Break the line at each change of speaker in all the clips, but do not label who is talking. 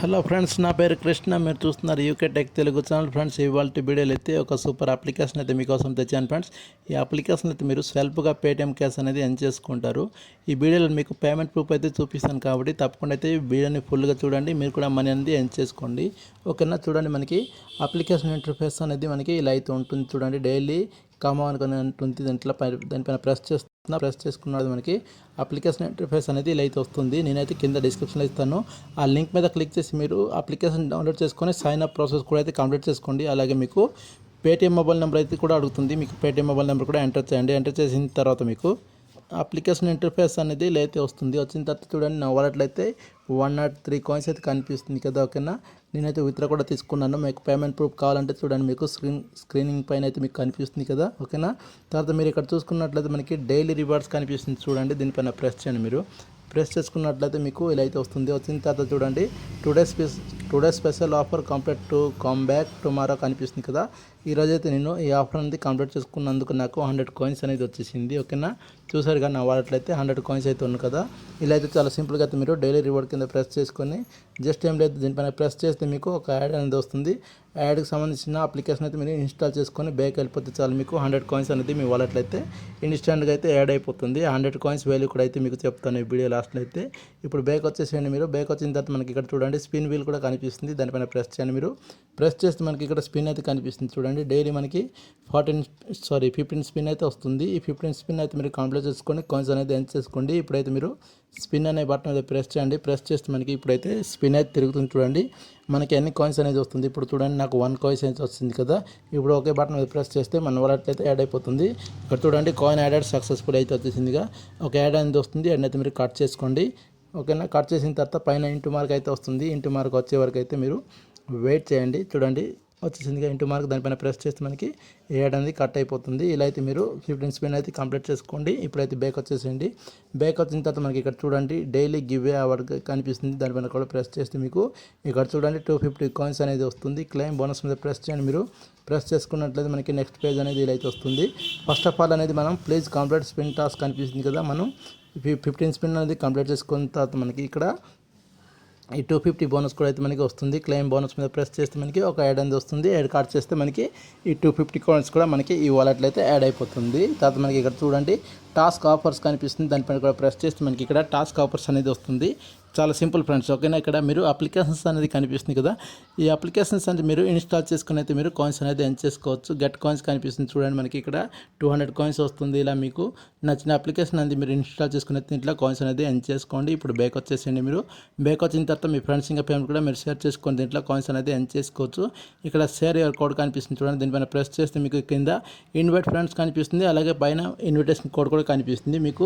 Hello friends, నా పేరు కృష్ణ. మీరు చూస్తున్నారు UK tech Telugu channel. Friends, ఇవాళ వీడియోలో అయితే ఒక సూపర్ అప్లికేషన్ అయితే మీకోసం తెచ్చాను ఫ్రెండ్స్. ఈ అప్లికేషన్ అయితే మీరు సెల్ఫ్గా పేటిఎం క్యాష్ అనేది ఎర్న్ చేసుకుంటారు. ఈ వీడియోలో మీకు పేమెంట్ ప్రూఫ్ అయితే చూపిస్తాను కాబట్టి తప్పకుండా అయితే ఈ వీడియోని ఫుల్గా చూడండి. మీరు కూడా మనీ అనేది ఎర్న్ చేసుకోండి. ఓకేనా? చూడండి, మనకి అప్లికేషన్ ఇంటర్ఫేస్ అనేది మనకి ఇలా అయితే ఉంటుంది. చూడండి, డైలీ కామా అనుకుని ఉంటుంది. దానిపైన ప్రెస్ చేసుకున్నది మనకి అప్లికేషన్ ఇంటర్ఫేస్ అనేది ఇలా అయితే వస్తుంది. నేనైతే కింద డిస్క్రిప్షన్లో ఇస్తాను. ఆ లింక్ మీద క్లిక్ చేసి మీరు అప్లికేషన్ డౌన్లోడ్ చేసుకొని సైన్ అప్ ప్రాసెస్ కూడా అయితే కంప్లీట్ చేసుకోండి. అలాగే మీకు పేటిఎం మొబైల్ నెంబర్ అయితే కూడా అడుగుతుంది. మీకు పేటిఎం మొబైల్ నెంబర్ కూడా ఎంటర్ చేయండి. ఎంటర్ చేసిన తర్వాత మీకు అప్లికేషన్ ఇంటర్ఫేస్ అనేది ఇలా అయితే వస్తుంది. వచ్చిన తర్వాత చూడండి, నా వాలెట్లో అయితే 103 కాయిన్స్ అయితే కనిపిస్తుంది కదా. ఓకేనా? నేనైతే విత్డ్రా కూడా తీసుకున్నాను. మీకు పేమెంట్ ప్రూఫ్ కావాలంటే చూడండి, మీకు స్క్రీనింగ్ పైన అయితే మీకు కనిపిస్తుంది కదా. ఓకేనా? తర్వాత మీరు ఇక్కడ చూసుకున్నట్లయితే మనకి డైలీ రివార్డ్స్ కనిపిస్తుంది. చూడండి, దీనిపైన ప్రెస్ చేయండి. మీరు ప్రెస్ చేసుకున్నట్లయితే మీకు ఇలా అయితే వస్తుంది. వచ్చిన తర్వాత చూడండి, today special offer complete to come back tomorrow కనిపిస్తుంది కదా. ఈరోజు అయితే నేను ఈ ఆఫర్ అనేది కంప్లీట్ చేసుకున్నందుకు నాకు 100 కాయిన్స్ అనేది వచ్చేసింది. ఓకేనా? చూసారు కానీ నా వాలెట్లో అయితే 100 కాయిన్స్ అయితే ఉంది కదా. ఇలా అయితే చాలా సింపుల్గా అయితే మీరు డైలీ రివార్డ్ కింద ప్రెస్ చేసుకొని జస్ట్ ఏం లేదు, దీనిపైన ప్రెస్ చేస్తే మీకు ఒక యాడ్ అనేది వస్తుంది. యాడ్కి సంబంధించిన అప్లికేషన్ అయితే మీరు ఇన్స్టాల్ చేసుకొని బ్యాక్ వెళ్ళిపోతే చాలు, మీకు 100 కాయిన్స్ అనేది మీ వాలెట్లో అయితే ఇన్స్టాంట్గా అయితే యాడ్ అయిపోతుంది. 100 కాయిన్స్ వాల్యూ కూడా అయితే మీకు చెప్తాను ఈ వీడియో లాస్ట్లో అయితే. ఇప్పుడు బ్యాక్ వచ్చేసేయండి. మీరు బ్యాక్ వచ్చిన తర్వాత మనకి ఇక్కడ చూడండి స్పిన్ వీల్ కూడా కనిపిస్తుంది. దానిపైన ప్రెస్ చేయండి. మీరు ప్రెస్ చేస్తే మనకి ఇక్కడ స్పిన్ అయితే కనిపిస్తుంది. చూడండి, డైలీ మనకి 15 స్పిన్ అయితే వస్తుంది. ఈ 15 స్పిన్ అయితే మీరు కంప్లీట్ చేసుకొని కాయిన్స్ అనేది ఎర్న్ చేసుకోండి. ఇప్పుడైతే మీరు స్పిన్ అనే బటన్ అయితే ప్రెస్ చేయండి. ప్రెస్ చేస్తే మనకి ఇప్పుడైతే స్పిన్ అయితే తిరుగుతుంది. చూడండి, మనకి ఎన్ని కాయిన్స్ అనేది వస్తుంది. ఇప్పుడు చూడండి, నాకు 1 కాయిన్స్ అయితే వస్తుంది కదా. ఇప్పుడు ఒకే బటన్ మీద ప్రెస్ చేస్తే మన వాలెట్ అయితే యాడ్ అయిపోతుంది. ఇక్కడ చూడండి, కాయిన్ యాడెడ్ సక్సెస్ఫుల్ అయితే వచ్చేసిందిగా. ఒక యాడ్ అనేది వస్తుంది. యాడ్ అయితే మీరు కట్ చేసుకోండి. ఓకేనా? కట్ చేసిన తర్వాత పైన ఇంటూ మార్క్ అయితే వస్తుంది. ఇంటూ మార్క్ వచ్చే వరకు అయితే మీరు వెయిట్ చేయండి. చూడండి, వచ్చేసిందిగా ఇంటూ మార్క్. దానిపైన ప్రెస్ చేస్తే మనకి యాడ్ అనేది కట్ అయిపోతుంది. ఇలా అయితే మీరు 15 స్పిన్ అయితే కంప్లీట్ చేసుకోండి. ఇప్పుడైతే బ్యాక్ వచ్చేసేయండి. బ్యాక్ వచ్చిన తర్వాత మనకి ఇక్కడ చూడండి డైలీ గివ్ అవార్డ్ కనిపిస్తుంది. దానిపైన కూడా ప్రెస్ చేస్తే మీకు ఇక్కడ చూడండి 250 కాయిన్స్ అనేది వస్తుంది. క్లెయిమ్ బోనస్ మీద ప్రెస్ చేయండి. మీరు ప్రెస్ చేసుకున్నట్లయితే మనకి నెక్స్ట్ పేజ్ అనేది ఇలా అయితే వస్తుంది. ఫస్ట్ ఆఫ్ ఆల్ అనేది మనం ప్లీజ్ కంప్లీట్ స్పిన్ టాస్క్ కనిపిస్తుంది కదా. మనం 15 స్పిన్ అనేది కంప్లీట్ చేసుకున్న తర్వాత మనకి ఇక్కడ ఈ 250 బోనస్ కూడా అయితే మనకి వస్తుంది. క్లెయిమ్ బోనస్ మీద ప్రెస్ చేస్తే మనకి ఒక యాడ్ అనేది వస్తుంది. యాడ్ కార్డ్ చేస్తే మనకి ఈ 250 కాయిన్స్ కూడా మనకి ఈ వాలెట్లో అయితే యాడ్ అయిపోతుంది. తర్వాత మనకి ఇక్కడ చూడండి టాస్క్ ఆఫర్స్ కనిపిస్తుంది. దానిపైన కూడా ప్రెస్ చేస్తే మనకి ఇక్కడ టాస్క్ ఆఫర్స్ అనేది వస్తుంది. చాలా సింపుల్ ఫ్రెండ్స్. ఓకేనా? ఇక్కడ మీరు అప్లికేషన్స్ అనేది కనిపిస్తుంది కదా. ఈ అప్లికేషన్స్ అంటే మీరు ఇన్స్టాల్ చేసుకుని అయితే మీరు కాయిన్స్ అనేది ఎర్న్ చేసుకోవచ్చు. గెట్ కాయిన్స్ కనిపిస్తుంది. చూడండి, మనకి ఇక్కడ 200 కాయిన్స్ వస్తుంది. ఇలా మీకు నచ్చిన అప్లికేషన్ అనేది మీరు ఇన్స్టాల్ చేసుకుని అయితే ఇంట్లో కాయిన్స్ అనేది ఎర్న్ చేసుకోండి. ఇప్పుడు బ్యాక్ వచ్చేసేయండి. మీరు బ్యాక్ వచ్చిన తర్వాత మీ ఫ్రెండ్స్ ఇంకా పేమెంట్ కూడా మీరు షేర్ చేసుకోండి. దీంట్లో కాయిన్స్ అనేది ఎర్న్ చేసుకోవచ్చు. ఇక్కడ షేర్ యువర్ కోడ్ కనిపిస్తుంది. చూడండి, దీనిపైన ప్రెస్ చేస్తే మీకు కింద ఇన్వైట్ ఫ్రెండ్స్ కనిపిస్తుంది. అలాగే పైన ఇన్విటేషన్ కోడ్ కూడా కనిపిస్తుంది. మీకు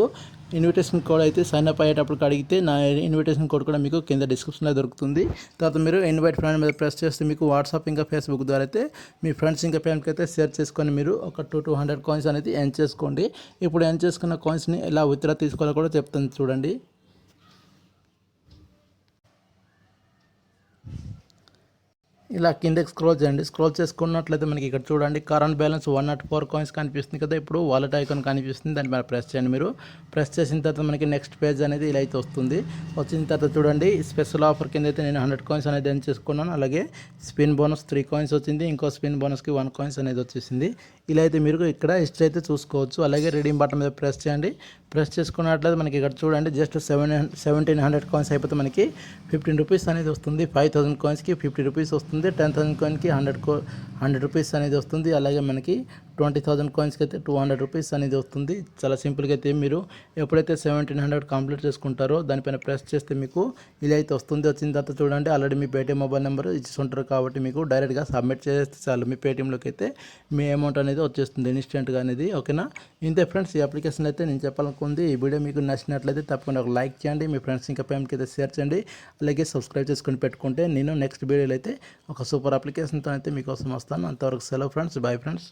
ఇన్విటేషన్ కోడ్ అయితే సైన్ అప్ అయ్యేటప్పుడు అడిగితే నా ఇన్విటేషన్ కోడ్ కూడా మీకు కింద డిస్క్రిప్షన్లో దొరుకుతుంది. తర్వాత మీరు ఇన్వైట్ ఫ్రెండ్ మీద ప్రెస్ చేస్తే మీకు వాట్సాప్ ఇంకా ఫేస్బుక్ ద్వారా అయితే మీ ఫ్రెండ్స్ ఇంకా ఫ్యామిలీకి అయితే షేర్ చేసుకొని మీరు ఒక 200 కాయిన్స్ అనేది ఎర్న్ చేసుకోండి. ఇప్పుడు ఎర్న్ చేసుకున్న కాయిన్స్ని ఎలా విత్డ్రా తీసుకోవాలో కూడా చెప్తాను. చూడండి, ఇలా కిందకి స్క్రోల్ చేయండి. స్క్రోల్ చేసుకున్నట్లయితే మనకి ఇక్కడ చూడండి కరెంట్ బ్యాలెన్స్ 104 కాయిన్స్ కనిపిస్తుంది కదా. ఇప్పుడు వాలెట్ ఐకాన్ కనిపిస్తుంది. దాని మీద ప్రెస్ చేయండి. మీరు ప్రెస్ చేసిన తర్వాత మనకి నెక్స్ట్ పేజ్ అనేది ఇలా అయితే వస్తుంది. వచ్చిన తర్వాత చూడండి స్పెషల్ ఆఫర్ కింద అయితే నేను 100 కాయిన్స్ అనేది ఎర్న్ చేసుకున్నాను. అలాగే స్పిన్ బోనస్ 3 కాయిన్స్ వచ్చింది. ఇంకో స్పిన్ బోనస్కి 1 కాయిన్స్ అనేది వచ్చేసింది. ఇలా అయితే మీరు ఇక్కడ హిస్టరీ అయితే చూసుకోవచ్చు. అలాగే రిడీమ్ బటన్ మీద ప్రెస్ చేయండి. ప్రెస్ చేసుకున్నట్లయితే మనకి ఇక్కడ చూడండి జస్ట్ 1700 కాయిన్స్ అయిపోతే మనకి 15 రూపీస్ అనేది వస్తుంది. 5000 కాయిన్స్కి 50 రూపీస్ వస్తుంది. 10,000 కాయిన్కి 100 రూపీస్ అనేది వస్తుంది. అలాగే మనకి 20,000 కాయిన్స్కి అయితే 200 రూపీస్ అనేది వస్తుంది. చాలా సింపుల్గా అయితే మీరు ఎప్పుడైతే 1700 కంప్లీట్ చేసుకుంటారో దానిపైన ప్రెస్ చేస్తే మీకు ఇలా అయితే వస్తుంది. వచ్చిన తర్వాత చూడండి ఆల్రెడీ మీ పేటీఎం మొబైల్ నెంబర్ ఇచ్చి ఉంటారు కాబట్టి మీకు డైరెక్ట్గా సబ్మిట్ చేస్తే చాలు, మీ పేటీఎంలోకి అయితే మీ అమౌంట్ అనేది వచ్చేస్తుంది ఇన్స్టెంట్గా అనేది. ఓకేనా? ఇంతే ఫ్రెండ్స్, ఈ అప్లికేషన్ అయితే నేను చెప్పాలనుకుంది. ఈ వీడియో మీకు నచ్చినట్లయితే తప్పకుండా ఒక లైక్ చేయండి. మీ ఫ్రెండ్స్ ఇంకా ఫ్యామిలీకి అయితే షేర్ చేయండి. అలాగే సబ్స్క్రైబ్ చేసుకొని పెట్టుకుంటే నేను నెక్స్ట్ వీడియోలో అయితే ఒక సూపర్ అప్లికేషన్తో అయితే మీకోసం వస్తాను. అంతవరకు సెలవు ఫ్రెండ్స్. Bye friends.